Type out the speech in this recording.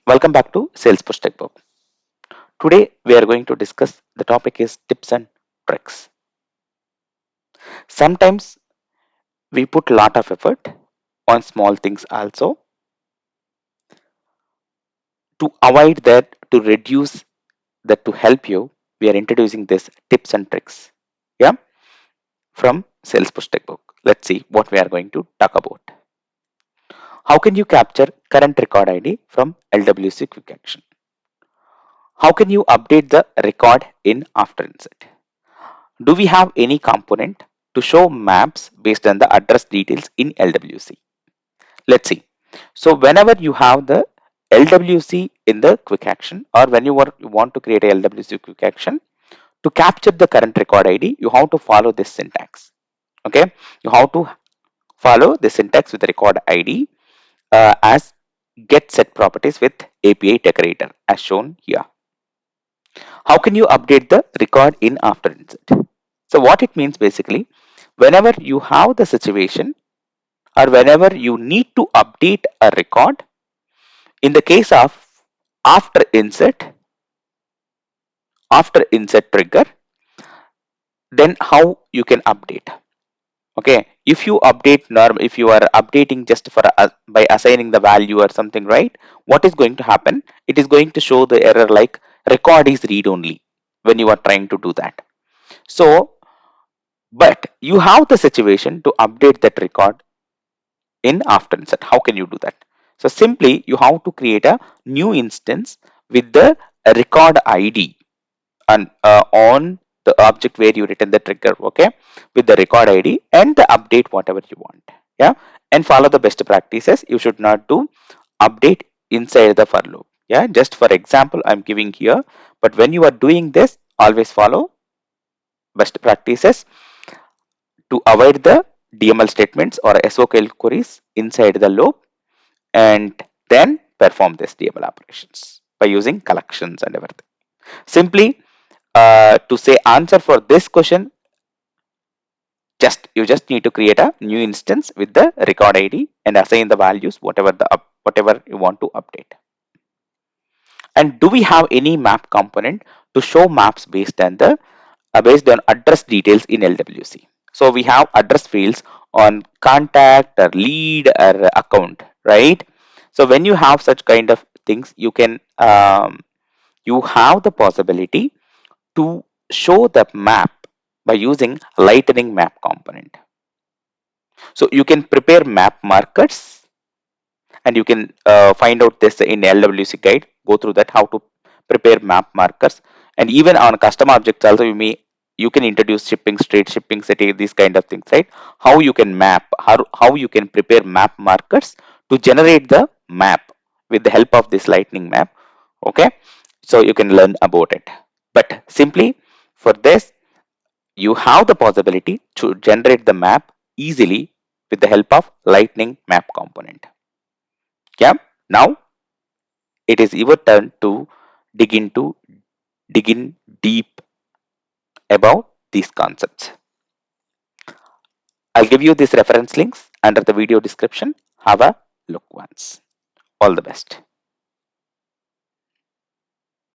Welcome back to Salesforce Techbook. Today we are going to discuss the topic is tips and tricks. Sometimes we put a lot of effort on small things also to avoid that, to reduce that, to help you. We are introducing this tips and tricks. Yeah, from Salesforce Techbook. Let's see what we are going to talk about. How can you capture current record ID from LWC Quick Action? How can you update the record in After Insert? Do we have any component to show maps based on the address details in LWC? Let's see. So whenever you have the LWC in the quick action, or when you want to create a LWC quick action, to capture the current record ID, you have to follow this syntax. Okay, you have to follow the syntax with the record ID as get set properties with API decorator as shown here. How can you update the record in After Insert? So what it means basically, whenever you have the situation or whenever you need to update a record, in the case of after insert, after insert trigger, then how you can update. Okay, if you update norm, if you are updating just for by assigning the value or something, right? What is going to happen? It is going to show the error like record is read only when you are trying to do that. So, but you have the situation to update that record in after insert. How can you do that? So simply you have to create a new instance with the record id and on the object where you written the trigger, okay, with the record id and the update whatever you want. Yeah, and follow the best practices. You should not do update inside the for loop. Yeah, just for example I'm giving here, but when you are doing this, always follow best practices to avoid the DML statements or SOQL queries inside the loop, and then perform this DML operations by using collections and everything. Simply to say answer for this question, you just need to create a new instance with the record ID and assign the values whatever you want to update. And do we have any map component to show maps based on address details in LWC? So we have address fields on contact or lead or account, right? So when you have such kind of things, you have the possibility to show the map by using lightning map component. So you can prepare map markers, and you can find out this in LWC guide. Go through that how to prepare map markers, and even on custom objects also you can introduce shipping street, shipping city, these kind of things, right? How you can map, how you can prepare map markers to generate the map with the help of this lightning map. Okay, so you can learn about it. But simply for this, you have the possibility to generate the map easily with the help of lightning map component. Yeah, now it is your turn to dig into dig in deep about these concepts. I'll give you these reference links under the video description. Have a look once. All the best.